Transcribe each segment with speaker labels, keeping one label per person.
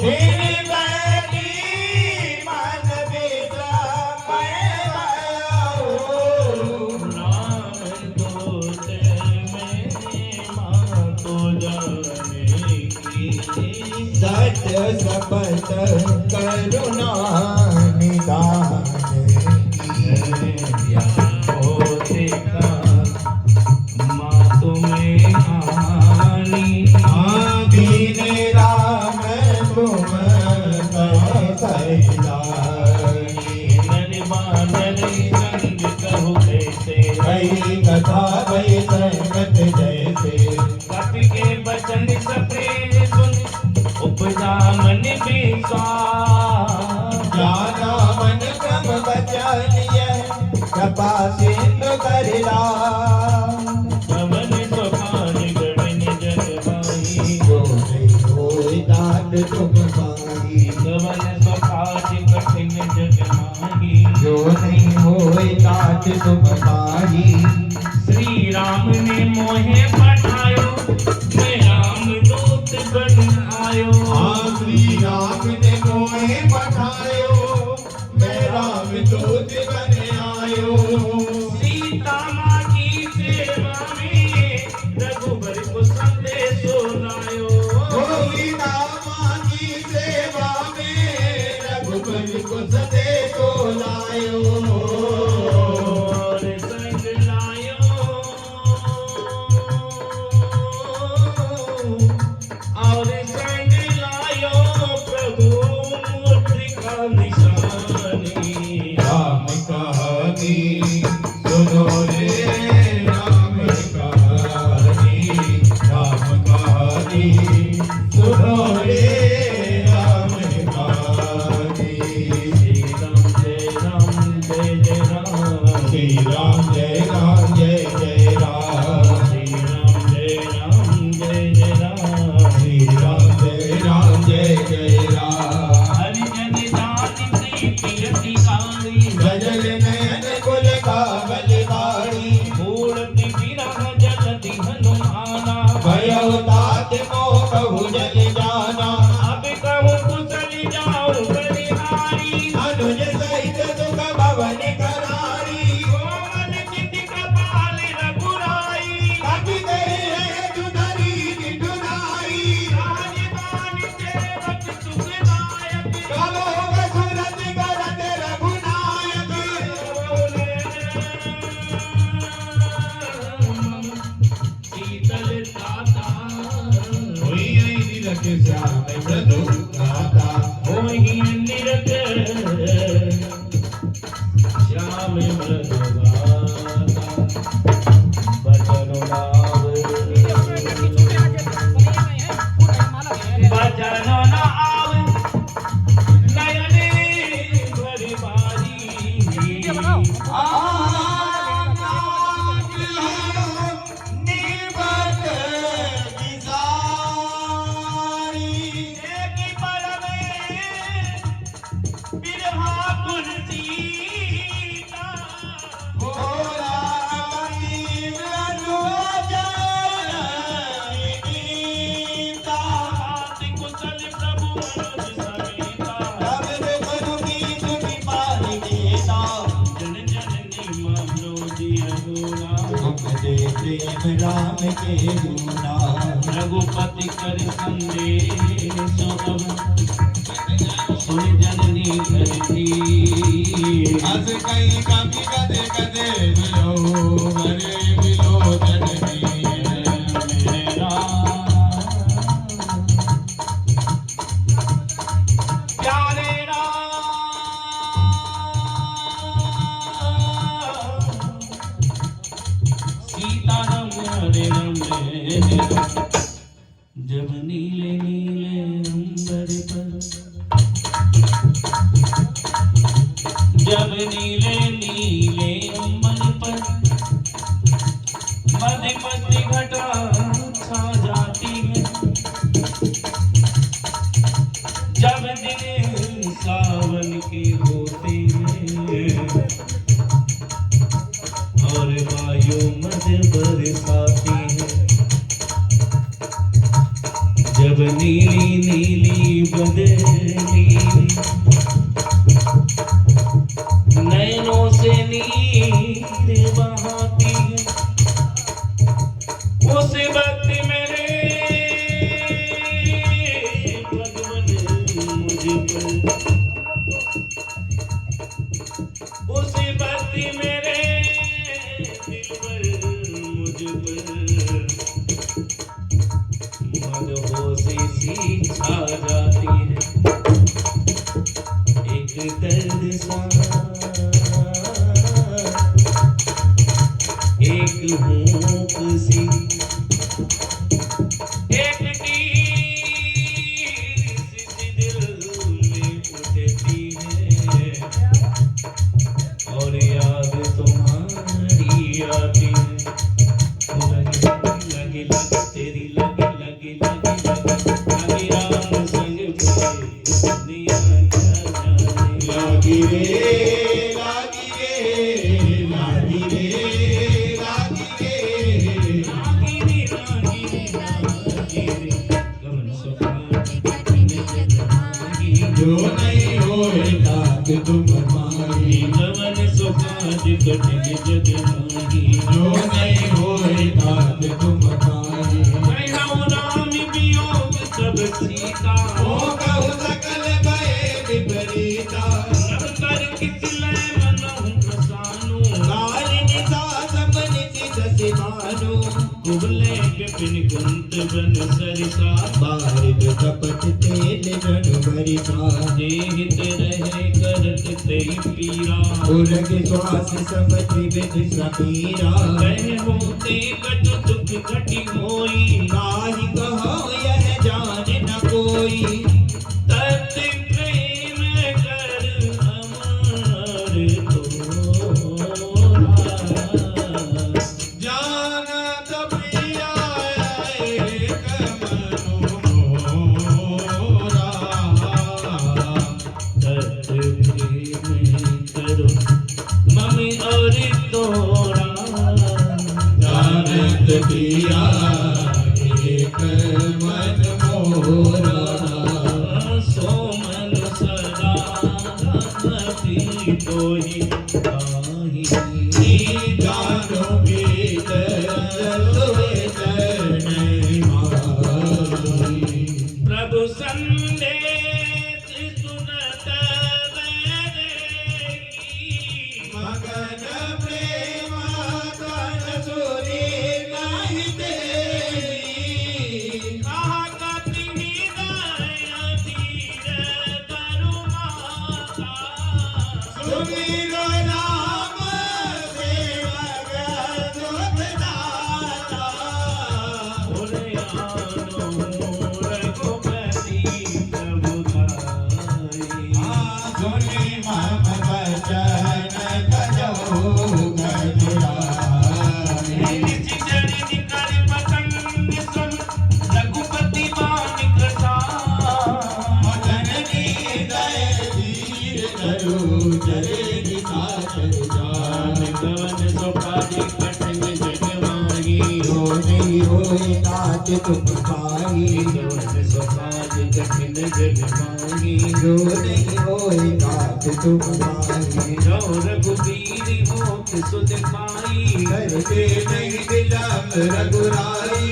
Speaker 1: तेरी बैठी मन विश्राम
Speaker 2: राम दूत में माँ तो जाने की
Speaker 1: सत्य सपत करुणा निदान
Speaker 2: होते का माँ तुम्हें आनी
Speaker 1: दीन राम तुम कैलानी
Speaker 2: नर संग कहु कैसे
Speaker 1: कई कथा वै संगत जैसे
Speaker 2: कपि के बचन सप्रेम सुन उपजा मन विश्वास
Speaker 1: जाना मन क्रम बचन कृपा सिंधु करिला
Speaker 2: पवन सुखान गगन जग माही
Speaker 1: जो नहीं होय दात तुम पाही
Speaker 2: पवन सुखान कठिन जग माही
Speaker 1: जो नहीं होय दात तुम पाही
Speaker 2: श्री राम ने मोहे पठायो मैं राम दूत बन आयो
Speaker 1: श्री राम ने मोहे पठायो मैं राम दूत बन आयो
Speaker 2: सीता माँ की सेवा में रघुबर को संदेश सुनायो
Speaker 1: सीता माँ की सेवा में रघुबर को संदेश लायो
Speaker 2: और संग लायो और संग लायो प्रभु मुद्रिका निशानी
Speaker 1: राम कहानी सुनो रे राम कहानी राम कहानी सुनो रे राम कहानी
Speaker 2: श्री राम जय राम जय जय राम
Speaker 1: श्री राम जय राम जय जय राम
Speaker 2: श्री राम जय राम जय जय राम
Speaker 1: श्री राम जय राम जय जय राम
Speaker 2: हरि जन जाति प्रीति अधिकारी
Speaker 1: गजल नयन कुल कावलवाणी
Speaker 2: मूर्ति विरह जलधि हनुमाना
Speaker 1: भयो तात मोह कहु जल जाना
Speaker 2: अब कहूँ कुशल जाऊँ बलिहारी
Speaker 1: अनुज सहित सुख भवन करारी
Speaker 2: कोमल चित कपाल रघुराई
Speaker 1: कपि तेरे है जुधरी निठुराई
Speaker 2: राजदान सेवक सुखदायक
Speaker 1: कलो कसुरत करत रघुनायक
Speaker 2: शीतल ताता
Speaker 1: होई निरख श्याम मृदु गाता
Speaker 2: होहि निरत श्याम मृदुगाता बचन नाव बचन नाव नयने भरि बारी
Speaker 1: निबत विसारी
Speaker 2: की पर में बिरहा कुल सीता
Speaker 1: भोला मनी मृदु जननी गीता
Speaker 2: हाथ कुशल प्रभु मनोज समेता
Speaker 1: तब मनु गीत विपाहि गीता
Speaker 2: जन जननी मनोजी रघुरा
Speaker 1: तुम दे प्रेम राम के दूना
Speaker 2: रघुपति कर संदेश सुन जननी धरती
Speaker 1: अस कहीं कभी कदे कदे मिलो मरे मिलो जननी
Speaker 2: मेरा प्यारे सीताराम हरे राम जब नीले नीले अंबर
Speaker 1: जो नहीं होए तात तुम पाई
Speaker 2: भवन सुखाद कठिन जग माही
Speaker 1: जो नहीं होए तात तुम पाई
Speaker 2: कहु राम वियोग सब सीता
Speaker 1: ओ कहु सकल भय विपरीता
Speaker 2: सब कर किस लय मनहु प्रसानु
Speaker 1: काल निशा सब निशि दसि भानु
Speaker 2: कुबले विपिन कुंत बन सरिता
Speaker 1: बारिक कपट तेल जन भरिता
Speaker 2: जे हित रहे करत तेहि पीरा
Speaker 1: उरग श्वास समझि विधि समीरा
Speaker 2: कह होते कट दुख घटी होई
Speaker 1: काहि कहो यह जान न कोई
Speaker 2: तत् प्रेम कर अमर तोरा
Speaker 1: जानत प्रिया एक मनोरा
Speaker 2: तत् प्रेम करो मम और तोरा
Speaker 1: जानत प्रिया एक मन मोरा
Speaker 2: सो मन सदा रति तोहि पाहि
Speaker 1: जानो भीतर तुए चरण माई
Speaker 2: प्रभु संदेश सुनत बैरेगी
Speaker 1: मगन प्रेम तन सुरी नहीं तेरी
Speaker 2: कहा कति हृदय धीर तरु माता
Speaker 1: सुमिरो नाम सेवक दुख दाता
Speaker 2: ओरे आनो रघुपति प्रभु धाई
Speaker 1: सुनि मम वचन कजहु गजराई
Speaker 2: रघुपति बानिक
Speaker 1: जननी दय धीर धरु जरेगी साचर जान हो नहीं होए तात तुम पाई जो नहीं होए तात तुम पाई करते नहीं विलम्ब रघुराई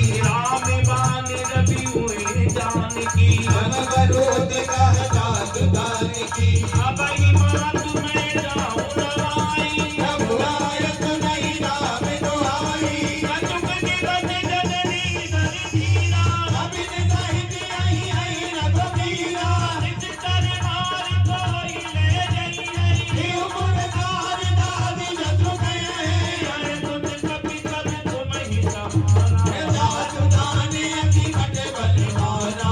Speaker 1: हम बरोध कह तात दान की प्रभु आयत नहीं राम दुहाई अबिन सहित यही है रघुबीरा जीव गुण कार दादि जसु कहे जातु दाने अति कट बलिहारा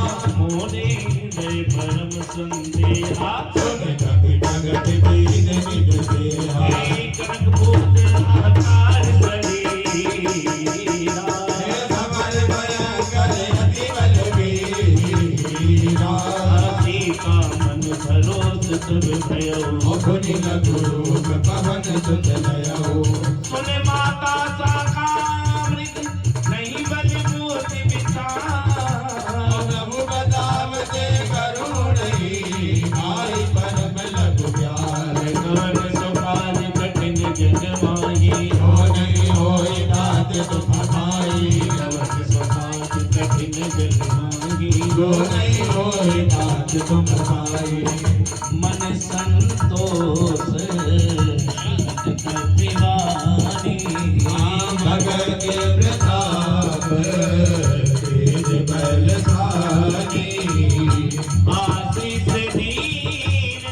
Speaker 2: परम संदेहा
Speaker 1: सुन जग जगत दीन निज देहा
Speaker 2: कनक बोध आकार शरीरा
Speaker 1: समर भयंकर अति बलवीरा
Speaker 2: आरती का मन भरोस सब भयो
Speaker 1: मुनि लघु पवन सुत लयो
Speaker 2: सुने माता साकामृत नहीं बल मोति विचार
Speaker 1: प्रभु बतावते करुणई आई परम लघु प्यार
Speaker 2: कवन सुखाल कठिन जग माही
Speaker 1: हो नहीं होए तात तुम पाई
Speaker 2: कवन सुखाल कठिन जग माही
Speaker 1: जो नहीं होए तात तुम पाई
Speaker 2: मन संतोष प्रतिवानी
Speaker 1: भगत के प्रताप तेज बलशाली
Speaker 2: आशीष दीन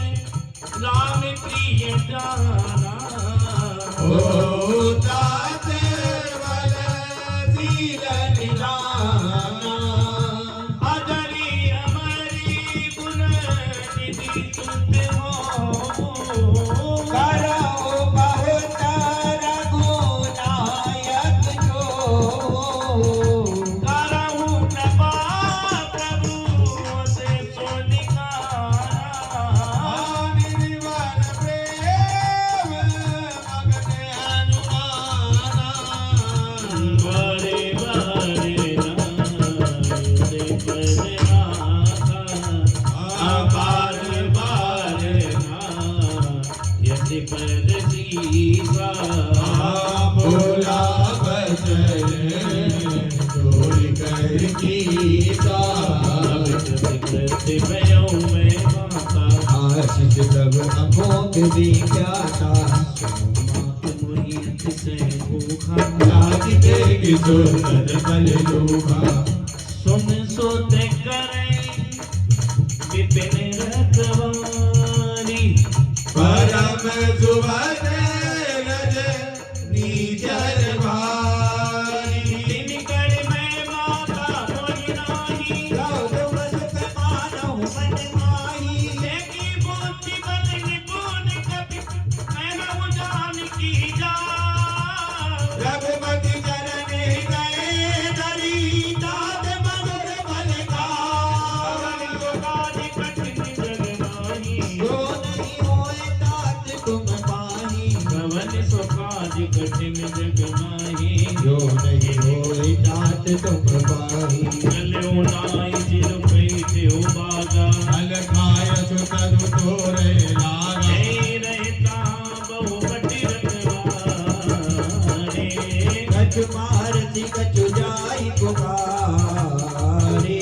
Speaker 2: राम प्रिय जाना
Speaker 1: ओ तात बल शील निधाना
Speaker 2: अजरी अमरी गुण निधि सुत हो
Speaker 1: कर
Speaker 2: भयो मैं माता
Speaker 1: आशीष तब अमोघ विख्याता
Speaker 2: मोहित से भूखा
Speaker 1: लागी देगी सुंदर बल लूभा
Speaker 2: सुन सोते करे विपिन रखवारी
Speaker 1: परम सुभग रज नीचर भारी
Speaker 2: दिन कर मैं माता कोई नाही देखी बुद्धि बल निपुण कपि मैं हूँ जान की जा
Speaker 1: रघुपति चरण गए धरी दाद मधुर बल का
Speaker 2: कवन सो काज कठिन जग माही
Speaker 1: जो नहीं होए तात तुम पाही
Speaker 2: चलो नाई जिल पैठे बागा
Speaker 1: अलखाय सुतरु तोरे लागा
Speaker 2: जय रहता बहु बटी रखवारे
Speaker 1: कछु मारती कछु जाई पुकारे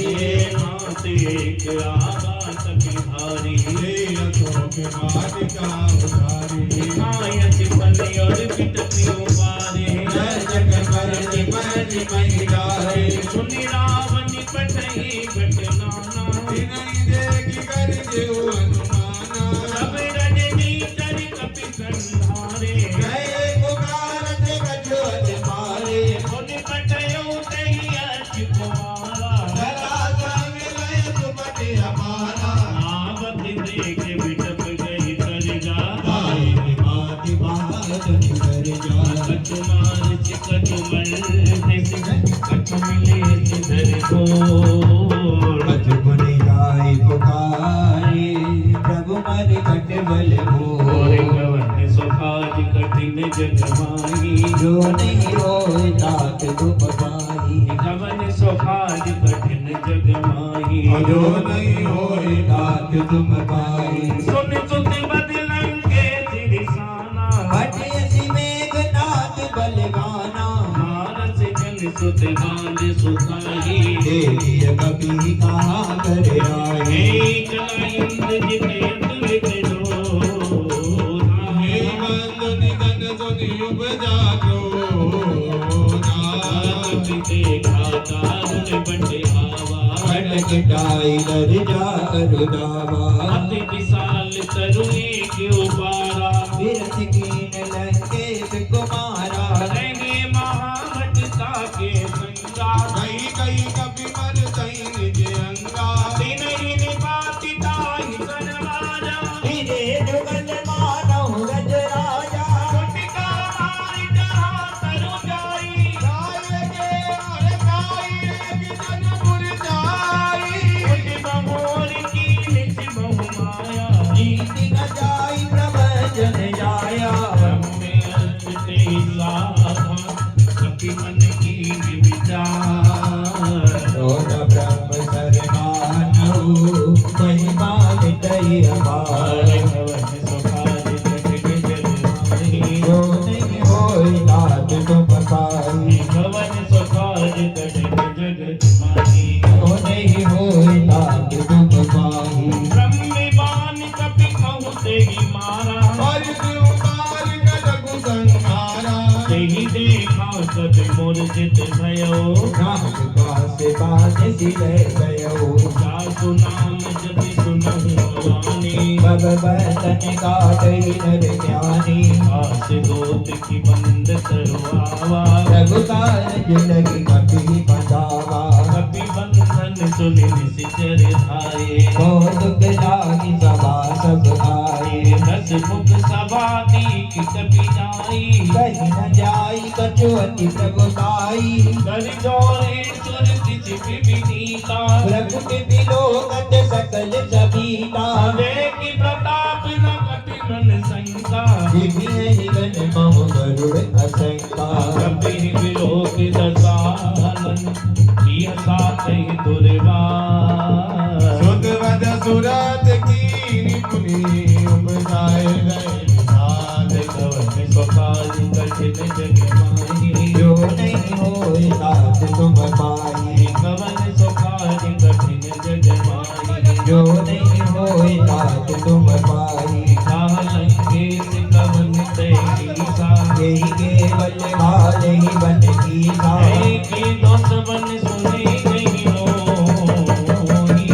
Speaker 2: नाथ एक आवास बिहारी
Speaker 1: ले अशोक मालिका उधारी
Speaker 2: आयत फल और पिटती उबारे
Speaker 1: जय जग मरति मरति महिलाए
Speaker 2: सुनि रावण पठई घटनाना
Speaker 1: विनय देगी कर देव अनुमाना
Speaker 2: सब रजनी तर कपि संहारे
Speaker 1: गए पुकारत कछु अति मारे
Speaker 2: सुनि पठयो तहि अर्च कुमारा
Speaker 1: धरा संग लय सुपति हमारा
Speaker 2: आवत देख बिटप गई तरगा
Speaker 1: आई निमाति बहादुर कर जा
Speaker 2: कछु मार कछु मल कछु मिले सिधर गोर
Speaker 1: कछु मुनि गाय पुकारे प्रभु मन कट बल
Speaker 2: और
Speaker 1: मोर
Speaker 2: कवन सुखाज कठिन जग माही
Speaker 1: जो नहीं होए तात तुम पाही
Speaker 2: कवन सुखाज कठिन जग माही
Speaker 1: जो नहीं होए तात तुम पाही
Speaker 2: सुन सुति बदलन के तिरसाना
Speaker 1: भटियसी मेघनाथ बलगाना
Speaker 2: मारस जन सुत बांध सुताही
Speaker 1: देखिए कभी कहाँ कर आए
Speaker 2: हे चला इंद्र जिते अतुलित डोरा
Speaker 1: हे बंद निधन सुनि उपजा
Speaker 2: देखा दारुण बटे आवा
Speaker 1: कटाई दर जा रुदावा
Speaker 2: अति विशाल तरुए के उबारा
Speaker 1: विरस कीन लंकेश कुमारा
Speaker 2: रहे महाभटता के संगा
Speaker 1: कई कई कभी मन सही निज अंगा
Speaker 2: दिन ही निपाति ताहि सनवाजा
Speaker 1: हिरे जुगल मानव गज राजा
Speaker 2: कुटिका मारि जहाँ तरु जाई कुटि बमोर की निज बहु माया
Speaker 1: जीति न जाई प्रभजन जाया
Speaker 2: ब्रह्मे अर्थ ते साधा कपि मन की विचार
Speaker 1: रोज ब्रह्म शरणानौ महिमा मिटई अपार
Speaker 2: कवन सुखाज कठिन जग माही
Speaker 1: जो नहीं होई तात तुम पाई
Speaker 2: कवन सुखाज कठिन जग माही
Speaker 1: जो नहीं होई तात तुम पाई
Speaker 2: ब्रह्मे बाण कपि कहु तेहि मारा तेहि देखा सब मूर्छित भयो
Speaker 1: नाम पासे बाज सिले गयो
Speaker 2: सासु नाम जपि सुनहु भवानी
Speaker 1: बब बदन काटई नर ज्ञानी
Speaker 2: आस गोत की बंद करवावा
Speaker 1: रघुकाल जिलगी कपि बंधावा
Speaker 2: कपि बंधन सुनि निश्चर धाये
Speaker 1: कौतुक लागी सभा सब आए
Speaker 2: दस मुख सभा दीख कपि जाई
Speaker 1: कहीं न जाई कछु अति प्रभुताई
Speaker 2: कर जोरे सुर तिज विनीता
Speaker 1: प्रभु बिलोकत सकल सबीता
Speaker 2: देखि प्रताप न कपि मन शंका
Speaker 1: दिव्य गण मह गरुड़ असंका
Speaker 2: कपि विलोक दसानन किय साथै दुर्वार
Speaker 1: सुतवद सुरत की पुनि उपजाए गए साध
Speaker 2: कवन सुखाज कठिन जग माही
Speaker 1: जो नहीं होए तात तुम पाई
Speaker 2: कवन सुखाज कठिन जग माही
Speaker 1: जो जो नहीं होए तात तुम पाही
Speaker 2: लंकेश कवन तेरी सा
Speaker 1: यही केवल भाल ही बन की सा
Speaker 2: की दोष बन सुने नहीं मोही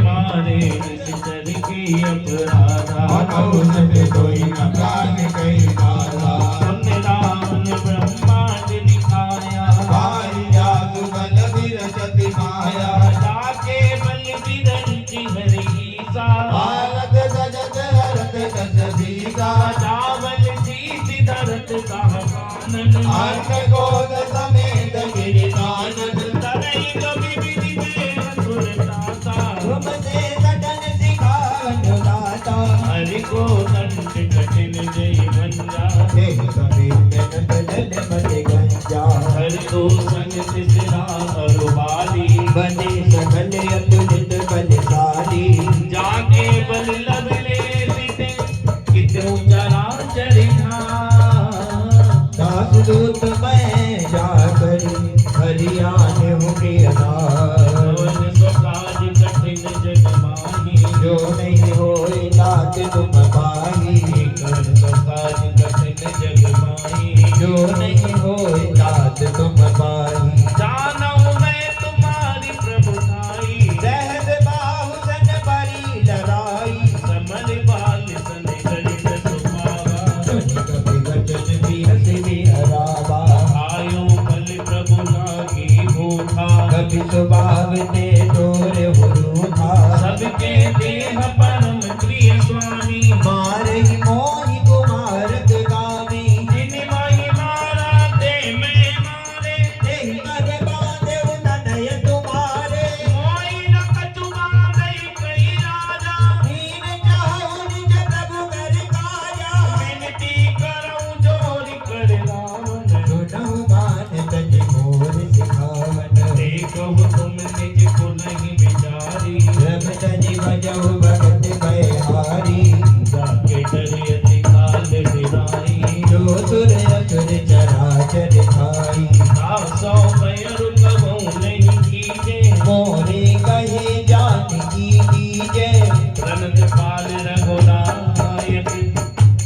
Speaker 2: मारे निश्चर की अपराधा पुण्यदान ब्रह्मांड दिखाया जाके बल विरंची हरी सा चावल जीत धरत कानन
Speaker 1: समेत गिरिकानन
Speaker 2: तरई कवि विधि में सुरताता
Speaker 1: तुमसे सटन सिखावन दाता
Speaker 2: हरि को दंड कठिन जय मंजा
Speaker 1: हे समेत बदल मत गंजा
Speaker 2: हरि को संग तिसरा अरुबाली
Speaker 1: बने सकल अतुलित बलशाली
Speaker 2: जाके बल लब ले सिते कितु चरा चरिधा
Speaker 1: दास दूत मैं जाकर हरियाण हूँ प्रियनाथ
Speaker 2: पवन स्वकाज कठिन जग माही
Speaker 1: जो नहीं होए तात तुम पाही
Speaker 2: कर स्वकाज कठिन जग माही
Speaker 1: जो नहीं होए तात तुम पाही
Speaker 2: जानौ मैं तुम्हारी प्रभुताई
Speaker 1: सहज बाहु सन बरी लड़ाई
Speaker 2: समल बाल सन गणित सुभावा
Speaker 1: कभी वचन भी हंस भी हरावा
Speaker 2: आयो बल प्रभु नागी भूखा
Speaker 1: कभी स्वभाव ते तोर हुरूठा
Speaker 2: सबके देह परम प्रिय स्वामी
Speaker 1: मार ही मोहि कुमारत गामी
Speaker 2: जिन माही मारा ते मैं मारे
Speaker 1: तेहि मग बांधे तनय तुम्हारे
Speaker 2: मोई न कछु बांधै कई राजा
Speaker 1: दीन चाहु निज प्रभु कर काया
Speaker 2: विनती करऊं जोरि कर रावण
Speaker 1: सुनहु मान तज मोर सिखावन
Speaker 2: देखो तुम निज को नहीं विचारी
Speaker 1: रब तज बजहु भगत बयहारी
Speaker 2: जाके डरे अति काल बिराई
Speaker 1: जो सुर असुर चराचर खाई
Speaker 2: सौ पैर कबहू नहीं कीजे
Speaker 1: मोरे कहे जान की कीजे
Speaker 2: प्रणत पाल रघुनायक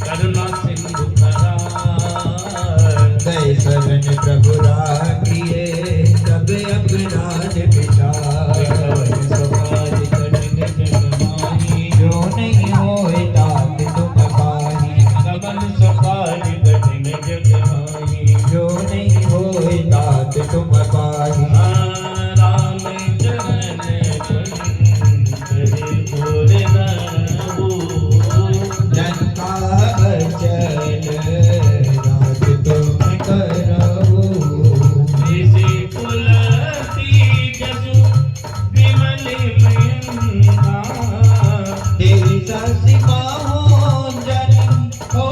Speaker 2: करुणा सिंधु करार
Speaker 1: गए शरण प्रभु राखिए सब अपराध पिटाए
Speaker 2: कवन समाज कठिन जग माही
Speaker 1: जो नहीं होए तात तुम पाही
Speaker 2: कवन समाज कठिन जग माही
Speaker 1: जो नहीं होए तात तुम पाही
Speaker 2: राम चरण पंकज पुर नरहु
Speaker 1: जनता बचन राज तुम करहु
Speaker 2: इसी कुलती जसु विमल मयंका
Speaker 1: तेरी ससी हो जन हो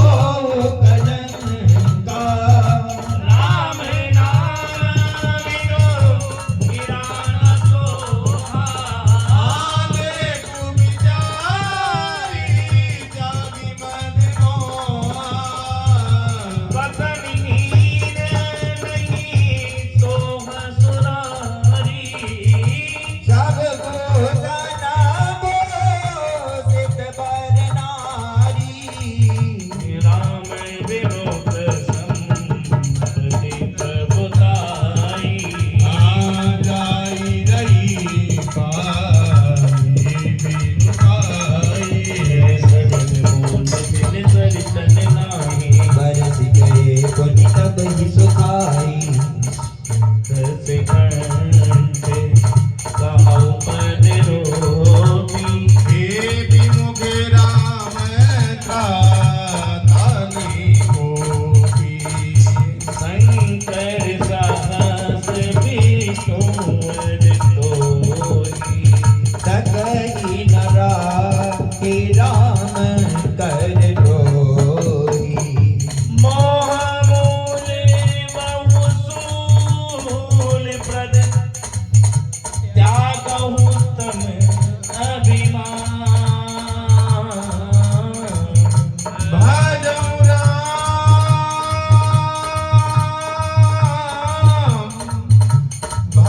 Speaker 1: कजन का
Speaker 2: राम नाम विनो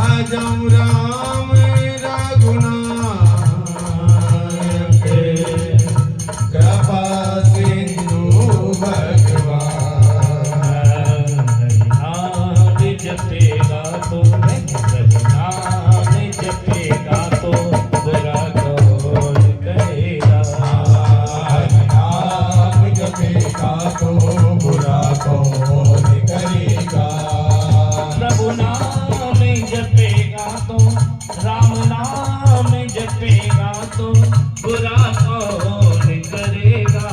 Speaker 3: भजऊ राम रघुनायक कृपा सिंधु भगवान।
Speaker 2: नाम जपेगा तो नाम जपेगा तो बुरा कौन करेगा।
Speaker 3: नाम जपेगा तो बुरा कौन करेगा।
Speaker 2: प्रभु नाम जपेगा तो राम नाम जपेगा तो बुरा कौन करेगा।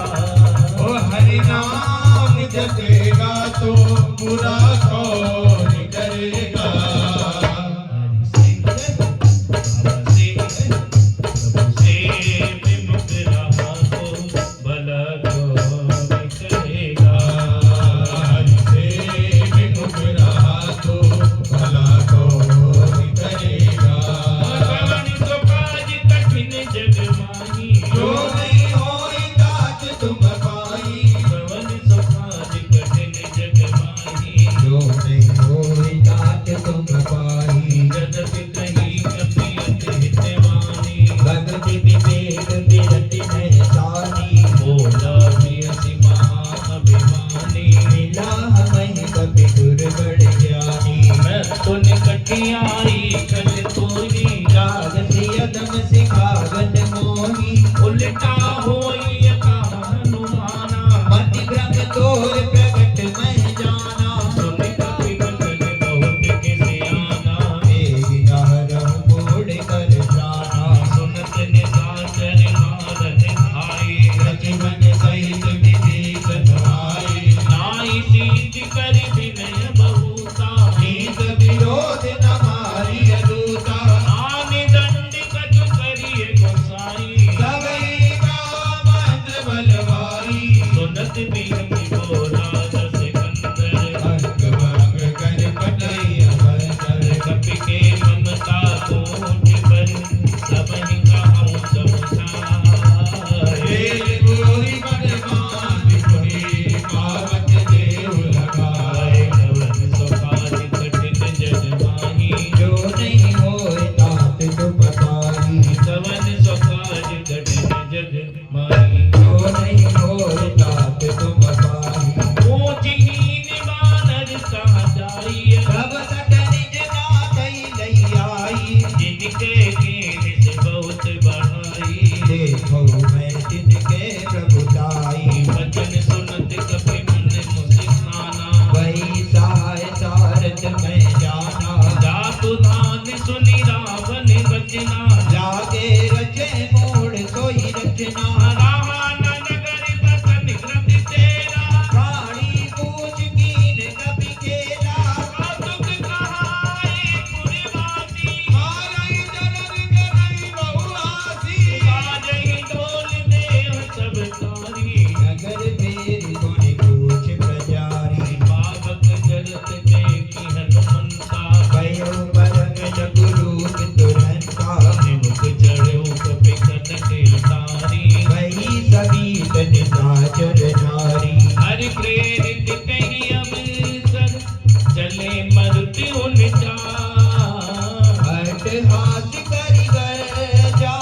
Speaker 3: ओ हरि नाम जपेगा तो बुरा कौन करेगा। हरि से विमुख रहा तो भला कौन करेगा। जो नहीं होई तात तुम पाई। जो नहीं होई तात तुम पाई। भगत विवेक विरति नहीं सानी। मिला हमें कभी दुर्बल ज्ञानी।
Speaker 2: कठियाई कल तोरी
Speaker 3: राग सियदम सिखावत मोही।
Speaker 2: उल्टा होई हनुमाना।
Speaker 3: मति भ्रम तोर प्रगट मैं जाना।
Speaker 2: सुन कपि बचन बहुत के सियाना।
Speaker 3: एक नहरम मोड़ कर जाना।
Speaker 2: सुनत निशाचर मारत खाई।
Speaker 3: रचिमन सहित विवेक नुआई।
Speaker 2: नाई सीत कर विनय बहुता।
Speaker 3: नीत विरोध न मारी अदूता।
Speaker 2: आनि दंड कछु करिए गोसाई।
Speaker 3: सबई मंत्र बलवाई।
Speaker 2: सुनत बिरति बोला दस कंदर।
Speaker 3: अंग भंग कर पटई अवसर।
Speaker 2: कपि के ममता कोट पर सबहि कहूँ समझाए।
Speaker 3: वेद गोरी बलवान पुरी पावत देव लगाए।
Speaker 2: कवन सो काज कठिन जग माही।
Speaker 3: जो नहीं होए तात तुम पाई।
Speaker 2: कवन सो काज कठिन जग माही।
Speaker 3: जो नहीं होए तात तुम पाई।
Speaker 2: ऊंच हीन बानर कहाँ जाइए।
Speaker 3: सब सट निज नाथई लई आई।
Speaker 2: जिनके कीन से बहुत बढ़ाई।
Speaker 3: देखो मैं तिनके प्रभुताई।
Speaker 2: वचन सुनत कपि मन मुस्काना।
Speaker 3: वही सहाय सारथ मैं जाना।
Speaker 2: जातु धान सुनि रावण बचना।
Speaker 3: लागे रचे मोड़ सोई रचना।
Speaker 2: राहा न नगर बसन कृति तेरा।
Speaker 3: प्राणी पूछ कीन कपि केला।
Speaker 2: कौतुक कहाए पुरवासी।
Speaker 3: मारई जनन करई बहुआसी।
Speaker 2: बाजहि ढोल देह सब तारी।
Speaker 3: नगर मेरी गुनि पूछ प्रजारी।
Speaker 2: पावक जरत देखी हनुमंता।
Speaker 3: भयो बरंग जगुरूप तुरंता।
Speaker 2: निमुख चढ़ो कपि कनक अटारी।
Speaker 3: वही सभी तन साचर नारी।
Speaker 2: हरि प्रेरित कही अवसर चले मरुति उन
Speaker 3: हट हाथ करि जा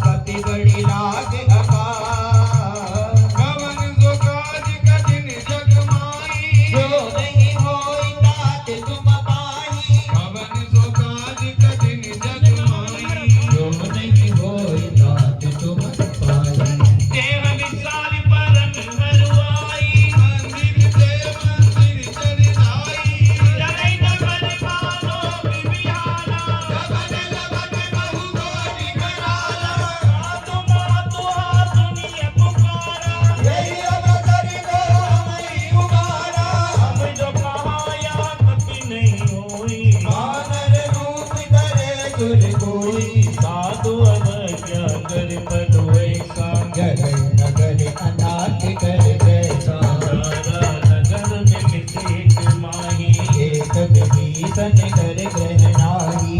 Speaker 3: कति बड़ी लाग अपार। कवन सो काज कठिन जग माई। जो नहीं होई तात तुम पाई। कवन सो काज कठिन जग माई। जो नहीं होई तात तुम पाई।
Speaker 2: देह विसार परम हरुआई।
Speaker 3: मंदिर से मंदिर चढ़ आई।
Speaker 2: जय नगर मानो बिबियाना।
Speaker 3: लगन लगन बहु गोरी कराला।
Speaker 2: मातु मातु हाथुनिय पुकारा।
Speaker 3: यही अवसर को हमें उबारा।
Speaker 2: हम जो कहाया कपि नहीं होई।
Speaker 3: वानर रूप धरे तुर कोई।
Speaker 2: साधु अवज्ञा कर पदु ऐसा।
Speaker 3: जगन नगर अनाथ कर जैसा।
Speaker 2: तारा नगर में मिसेक माही।
Speaker 3: एक विभीषण कर ग्रहणाई।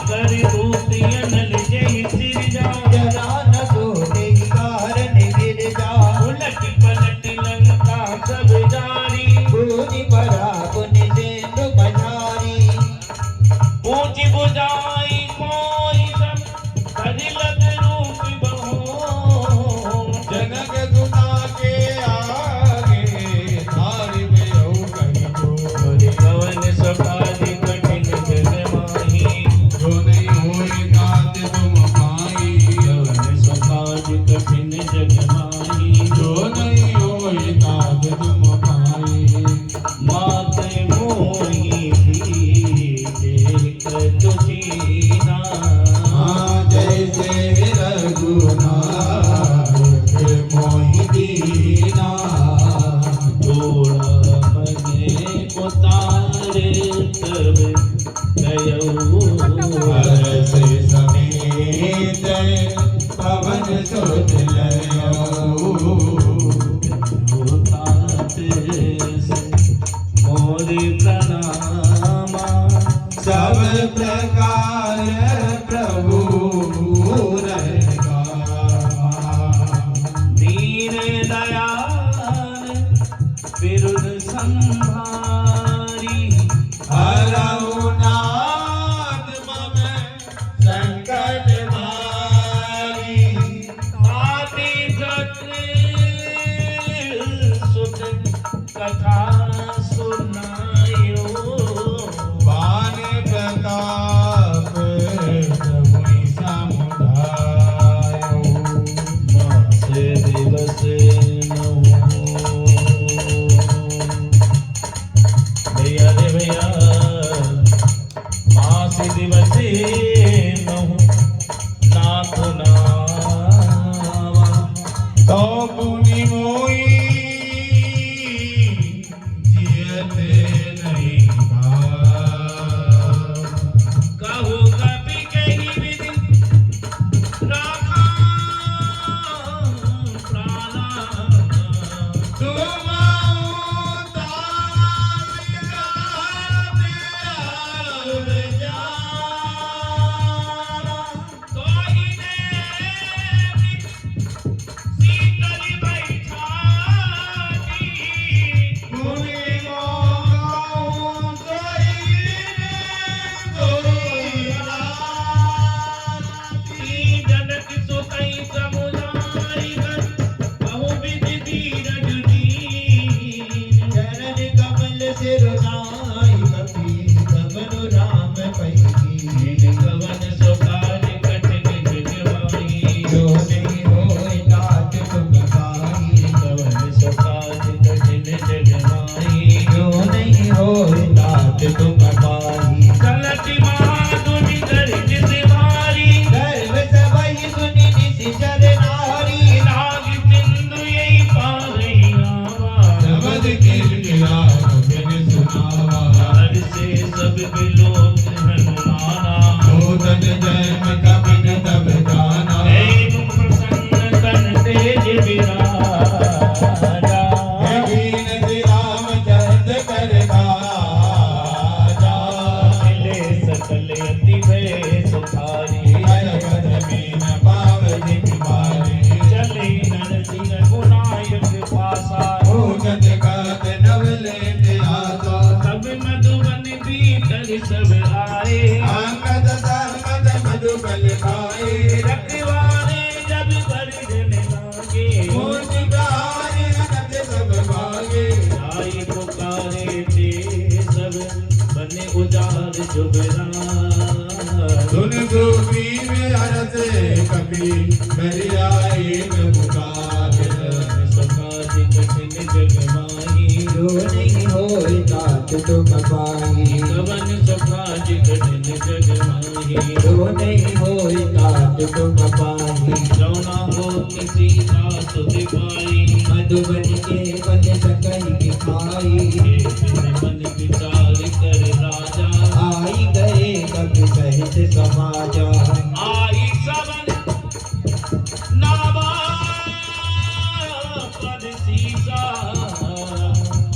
Speaker 2: कर दूती अनल जय सिर जा।
Speaker 3: जरा न सोते कारण गिर जा।
Speaker 2: उलट पलट लंका सब जारी।
Speaker 3: पूनि परा पुनि सेंधु बजारी।
Speaker 2: ऊंची बुझाई कोई सब सजलत रूप बहो
Speaker 3: जनक सुता के आगे थारी में हो कहीं जोरी
Speaker 2: कवन सकाजी कठिन जग माही
Speaker 3: जो नहीं होए तात तुम पाई
Speaker 2: कवन सकाजी कठिन जग माही
Speaker 3: जो नहीं होए तात तुम पाई
Speaker 2: मात मोही देख तुझीना
Speaker 3: जैसे रघुनाथ मोहि दीना
Speaker 2: थोड़ा मने उतारे तब गयो
Speaker 3: हर्ष समेत पवन सुत लयो
Speaker 2: मोरे प्रणामा
Speaker 3: सब प्रकार प्रभु रहेगा
Speaker 2: दीन दयाल विरुद्ध संहारी
Speaker 3: हरहुनाथ मम संकट मारी
Speaker 2: आदि सुत कथा सुनायो
Speaker 3: बाण प्रताप प्रभु समुदायो
Speaker 2: मास दिवस नहो भैया रे भैया मास दिवस नहो नाथ नावा
Speaker 3: तो पुनि मोई जियते नहीं भाव
Speaker 2: कहू कपि कही विधि राखा प्राणा
Speaker 3: तुम
Speaker 2: सब आए
Speaker 3: अंगद संगद मधुबल खाए
Speaker 2: रखवारे जब बरजन लागे
Speaker 3: मोतिहारी अनंत सब भागे
Speaker 2: आई पुकारे थे सब बने उजाड़ जुबरा
Speaker 3: सुन गोपी में हरस कपि करियाए पुकार
Speaker 2: सकाजी कठिन जग माही
Speaker 3: जो नहीं होए तात तुम पाई
Speaker 2: कवन सकाजी कठिन जग माही
Speaker 3: जो नहीं होए तात तुम पाई
Speaker 2: जौना हो किसी दास दिखाई
Speaker 3: मधुबन के बन सकल दिखाई
Speaker 2: मन विचार कर राजा
Speaker 3: आई गए कपि सहित समाजा
Speaker 2: आई सबन नावा पर सीसा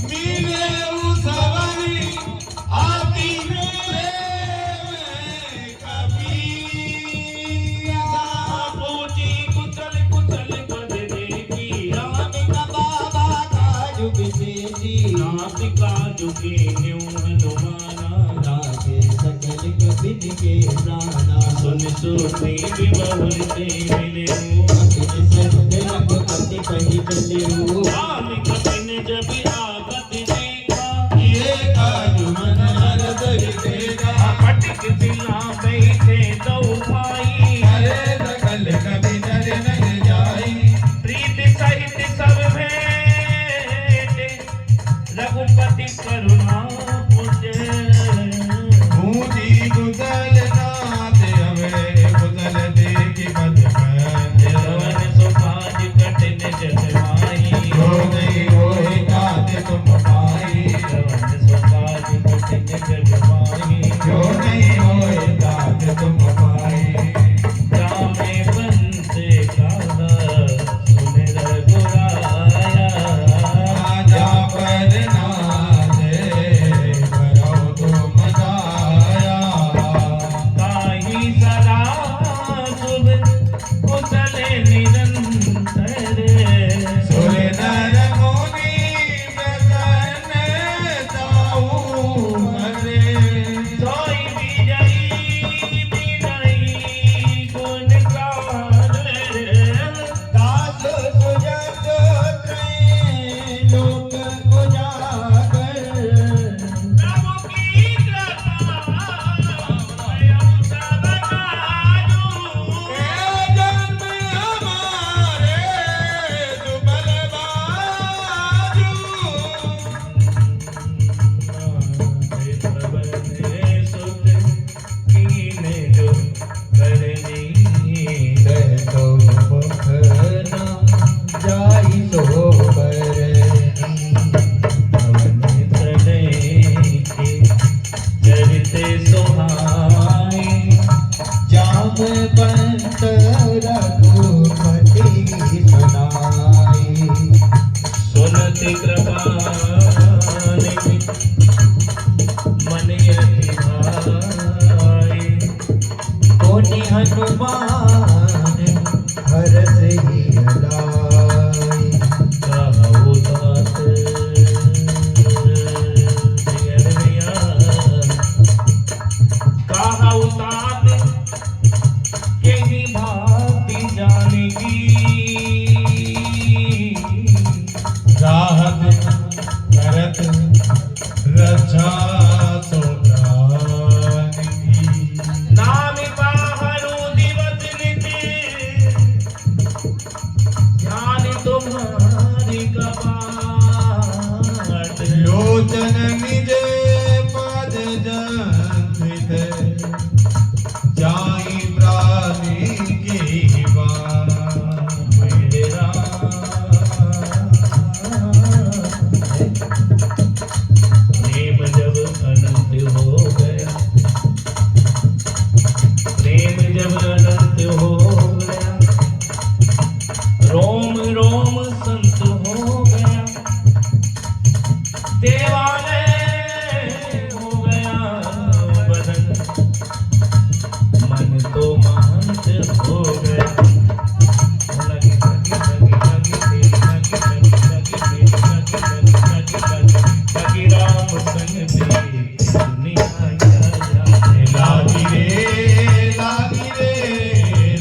Speaker 3: मिले उसवनी आती मेरे कभी
Speaker 2: पूजी कुचल कुचल पद देखी
Speaker 3: राम का बाबा का जुग से जी
Speaker 2: नासिका झुकी न्यू हनुमाना
Speaker 3: राजे सकल कभी
Speaker 1: जिनके प्राणा
Speaker 2: सुन सुनी बहुरते मिले
Speaker 1: अखिल संग रघुपति कहि चले
Speaker 2: राम कपिन जब आगत देखा
Speaker 3: ये काजू मन हृदय तेरा
Speaker 2: पटक दिला बैठे दो भाई
Speaker 3: हरे सकल कभी नर नर जाई
Speaker 2: प्रीति सहित सब भेंटे रघुपति करुणा पुंजे
Speaker 3: बूंदी गुदल नाथ हवे गुदल देखी बद
Speaker 2: जवन सुभाज कठिन जगमाई
Speaker 3: हो नहीं होए नाथ तुम पाई
Speaker 2: जवन सुभाज कठिन जगमाई
Speaker 3: जो नहीं होए नाथ तुम पाई
Speaker 2: जामे बंसे गाना सुन रघुराया
Speaker 3: राजा पर नाथे करो तुम दाया
Speaker 2: ताहि सदा शुभ कुशल निरंतर
Speaker 3: सुर नर मुनि प्रसन्न ताऊ हरे
Speaker 2: सोई विजयी विनयी गुण गान
Speaker 3: दास सुजत त्रैलोक उजागर
Speaker 2: प्रभु की कृपा स्वयं सब काजू
Speaker 3: जन्म हमारे दुबल बाजू तो मुख न जाई तो पर जाम बंत रघुपति सुनाई
Speaker 2: सुनति कृपा मन यति भाई
Speaker 1: कोनि हनुमान हरस ही लाई
Speaker 2: कहु तात जियरिया कहु तात केहि भांति जानेगी
Speaker 3: राहत करत रक्षा तो प्राणी
Speaker 2: नाम बाहरु दिवस निति ध्यान तुम्हारी कबाट
Speaker 3: लोचन निज पद जंत्रित जाई प्राणी की बात
Speaker 2: मेरे राम प्रेम जब अनंत हो गया प्रेम जब अनंत हो गया रोम रोम संत हो गया देवालय हो गया बदन मन तो महंत हो गया लगी लगी लगी लगी लगी लगी राम संग दुनिया जाने
Speaker 3: लागी रे लागी रे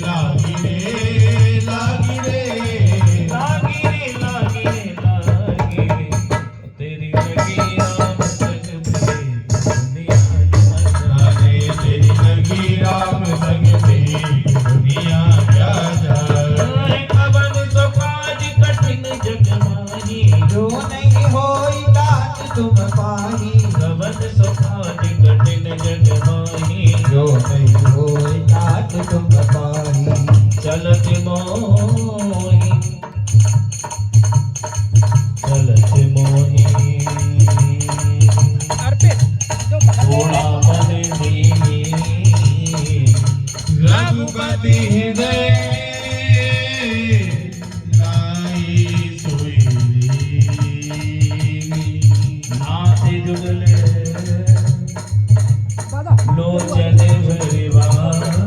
Speaker 3: लागी रे लागी रे
Speaker 2: लागी रे तेरी लगी राम संग दुनिया जाने
Speaker 3: अरे तेरी लगी राम संग तेरी दुनिया क्या जाए
Speaker 2: कवन तो काज कठिन जगमाही
Speaker 1: जो नहीं होई तात तुम पाही
Speaker 2: कवन तो काज कठिन जगमाही
Speaker 1: जो नहीं होई तात तुम पाही
Speaker 2: चलत मोही चलत मोही थोड़ा मन दीनी
Speaker 3: रघुपति हृदय लाई सोई
Speaker 2: नाथ जुगले लोचन भरिवारी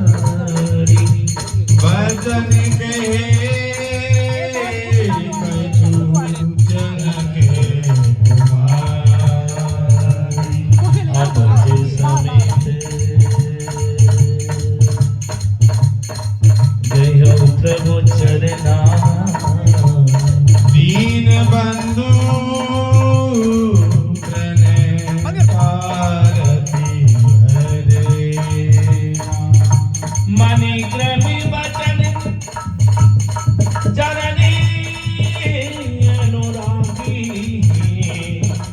Speaker 3: वचन कहे कछु जन के कुमारी
Speaker 2: अब समेत मनि क्रमि वचन जननी अनुरागी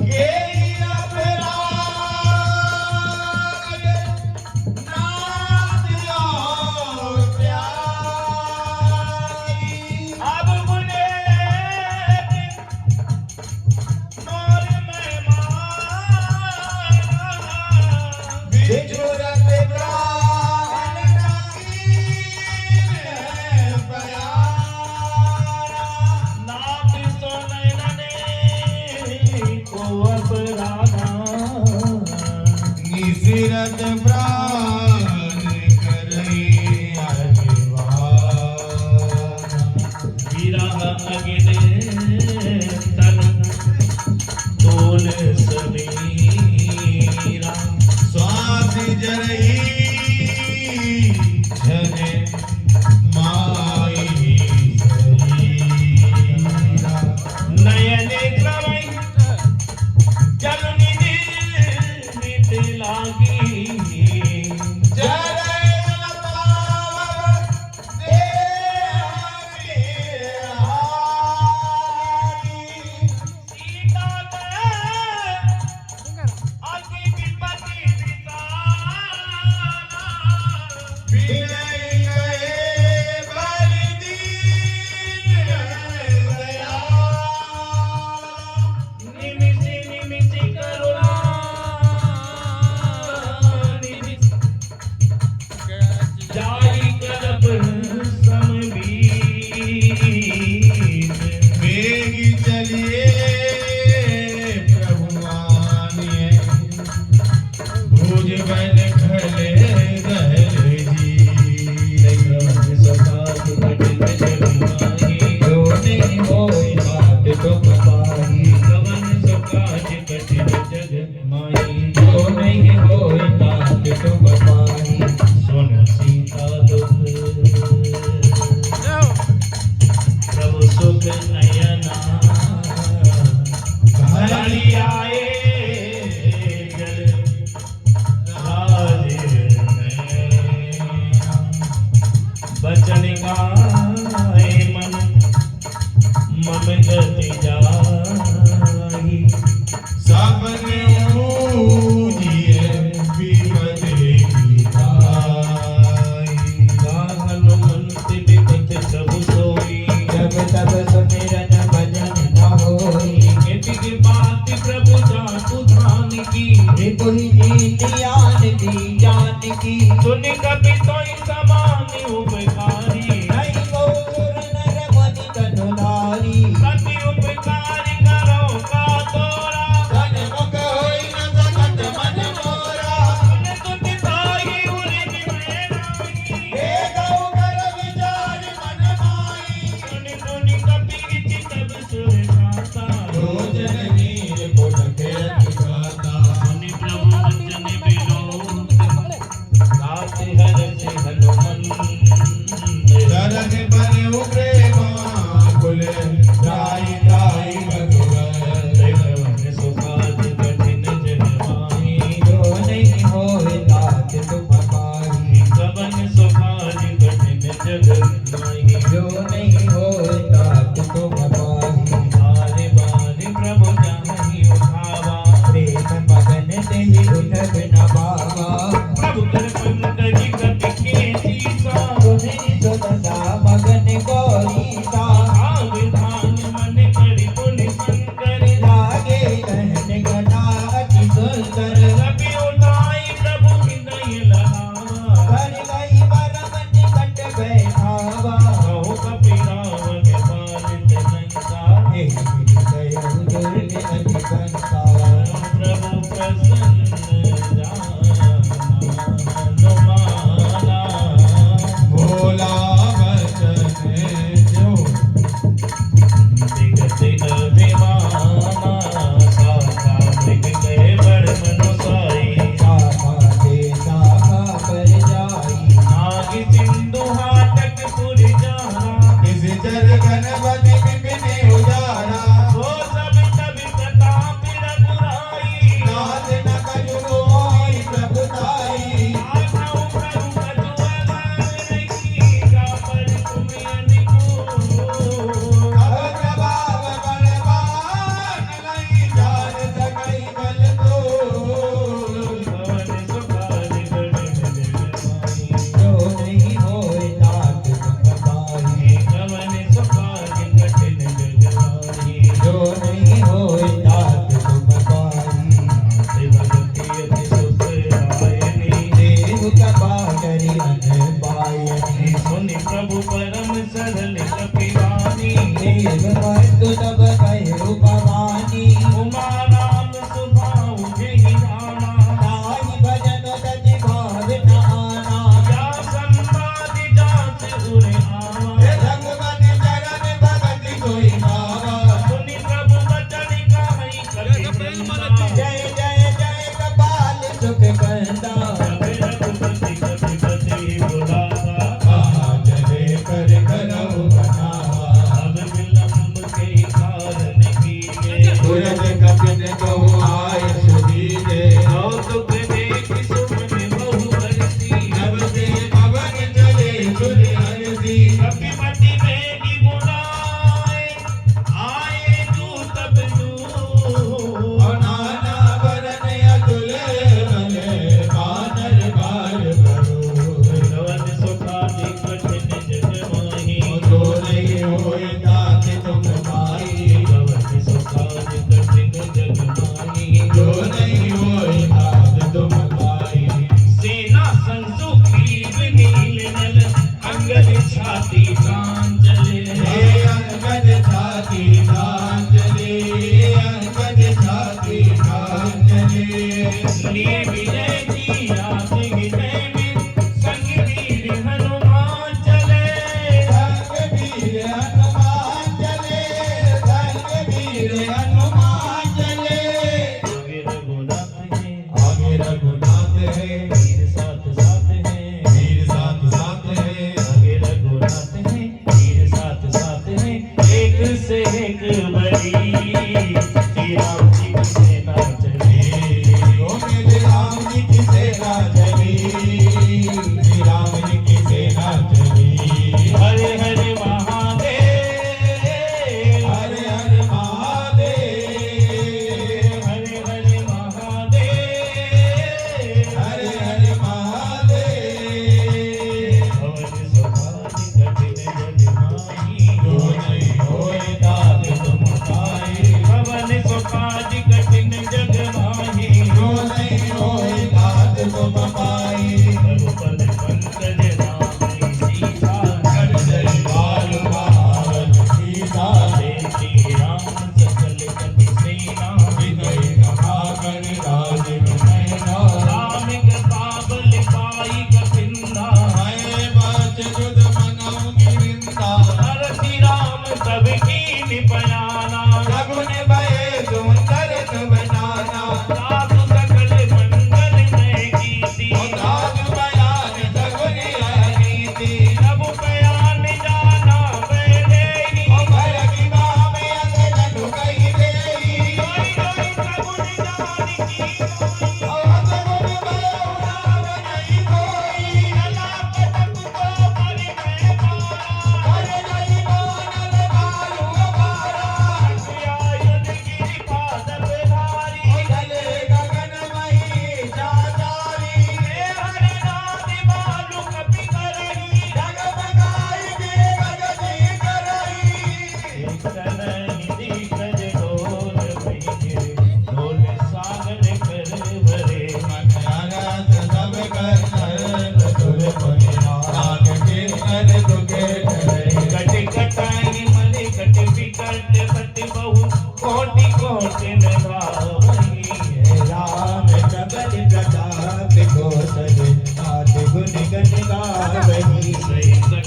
Speaker 3: ये अपराध नाद और त्यागी।
Speaker 2: अब मुने मोर में मारा
Speaker 3: बिछुरत प्राण नागीन प्यारा।
Speaker 2: नाथ तो नयने को अपराधा
Speaker 3: निसिरत प्राण करई अभिवादन।
Speaker 2: विरह अगिने तन तोल समीरा
Speaker 3: श्वास जरई झरे माई शरीरा।
Speaker 2: नयने क्रमई जलनि नित लागी
Speaker 3: जरई पावन देह बिहारी।
Speaker 2: सीता के अति विपत्ति विताना
Speaker 3: विनय गए बलदीन दयाल।
Speaker 2: निमिषि निमिषि करुणा जाई करप समबीर
Speaker 3: वेगी चलिए प्रभु आनिए। भुज बन खले दहले जी।
Speaker 2: सकात कटित जगमाही
Speaker 3: जो नहीं होई बात तो पाही।
Speaker 2: कवन सकाज कटित जगमाही
Speaker 3: जो नहीं होई बात तो पाही।
Speaker 2: सुन सीता दुख प्रभु सुख नयना हरि आए जल राज नैना। बचन गाए मन मम गति जाही
Speaker 3: साबने ऊजिए विपद की धाई।
Speaker 2: हनुमंत विपत सब सोई
Speaker 3: जब तब सुमिरन भजन न होई।
Speaker 2: के बात प्रभु जातु धान की
Speaker 3: त्रिपुरी नीतियान दी जान की।
Speaker 2: सुन कपि तोई समान उपकारी
Speaker 3: नहीं को सुर नर मनि कनुलारी।
Speaker 2: कति उपकारी करो का तोरा
Speaker 3: धन मुख होई न सकत मन मोरा।
Speaker 2: सुन तुझ ताई उरिन में नाही
Speaker 3: हे गौ कर विचार मन माई।
Speaker 2: सुन सुन कपि इति तब सुर खाता
Speaker 3: रोजन नीर पुट के गाता।
Speaker 2: सुनि प्रभु वचन बिलो गाते हरष हनुमंत
Speaker 3: दरन बने उग्रे माकुल। राई राई भगवत।
Speaker 2: सुखाद कठिन जगमाही
Speaker 3: जो नहीं होए तात तुम पाही।
Speaker 2: कवन सुखाद कठिन जगमाही
Speaker 3: जो नहीं होए तात तुम पाही।
Speaker 2: बारे बारे प्रभु जाहि उठावा
Speaker 3: प्रेम मगन तेहि उठब न बाबा।
Speaker 2: प्रभु कर पंकज कपि के सीसा
Speaker 3: सुनि सुनता मगन गौरीता।
Speaker 2: सावधान मन करि पुनि शंकर
Speaker 3: लागे कहन गना अति सुंदर।
Speaker 2: कपि उठाई प्रभु हृदय लहावा
Speaker 3: कर गई परम निकट बैठा।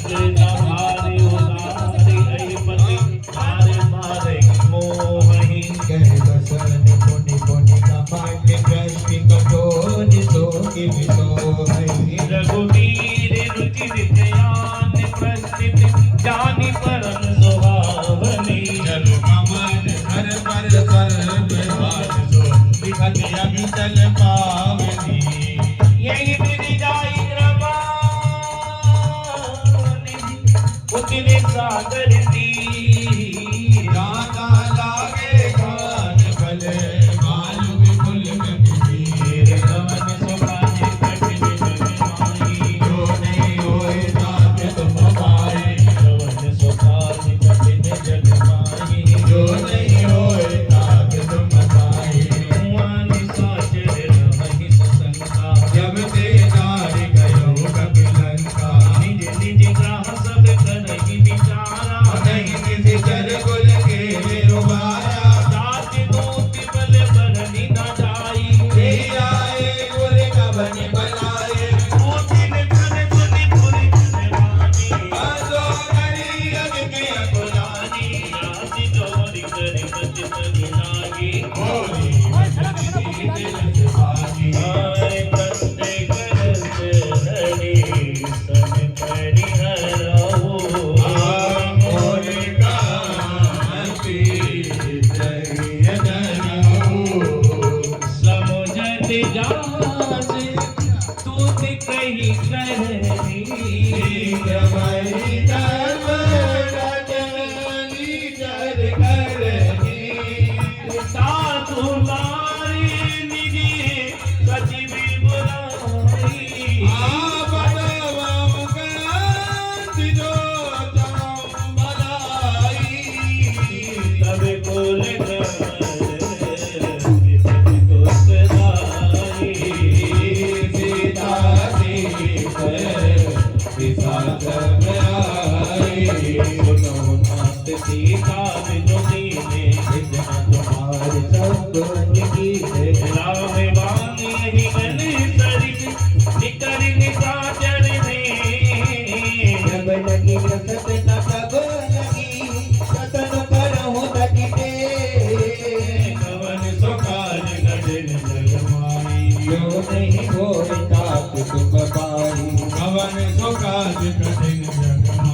Speaker 2: कृष्ण भारे उदारी अयपति भारे भारे मोहि
Speaker 3: कह बसन पुनि पुनि कपट दृष्टि कठोर सोहि बिसोहि
Speaker 2: रघुवीर रुचिर ध्यान प्रस्थित जानि परम सुहावनी
Speaker 3: चलो कमल हर पर सर्व हार सो दिखत अभितल पावनी
Speaker 2: यही विधि जाई कृपा उतने सागर तीर
Speaker 3: दाता लागे खान फल मालू विपुल गंभीर
Speaker 2: रमन सुखाज कठिन जगमाई
Speaker 3: जो नहीं होए तात तुम पाए
Speaker 2: रमन सुखाज कठिन जगमाई
Speaker 3: जो नहीं होए तात तुम पाए
Speaker 2: हुआनि साचर रमहि ससंगा
Speaker 3: जब ते नारी गयो कपिलंका
Speaker 2: निज निज ग्राह सब करहि विचारा
Speaker 3: नहीं निधि चर कुल के रुबाया
Speaker 2: जाति दूति बल बरनि न जाई
Speaker 3: ते आए कुल कवन बनाए
Speaker 2: मोतिन धन पुनि पुरि जवानी
Speaker 3: आजो करी अग के अकुलानी
Speaker 2: राति चोरी करि बच तग लागी
Speaker 3: होली मजनी दिल सुहानी
Speaker 2: आय कंते करत हरि सन परिहरऊ
Speaker 3: मोरे कांति जय जनऊ
Speaker 2: समुझत जास तूत कही करनी
Speaker 3: रमई तब रजनी जर करनी
Speaker 2: साधु नारी निजी सचिवी बुलाई
Speaker 3: आपद वम कांति जो तम भलाई
Speaker 2: तब कुल को सदाई
Speaker 3: सीता सीत विसात में आई
Speaker 2: सुनो नाथ सीता बिनु दीने
Speaker 3: इतना तुम्हारे सब की है
Speaker 2: राम बाण यही गन सरित निकर निसाचर में
Speaker 3: जब लगी रसत न तब लगी रतन करहु तकिते
Speaker 2: कवन सुखाज गजन जगमाई
Speaker 3: जो नहीं होए तात तुम पाई
Speaker 2: कवन सुखाज कठिन जगमाई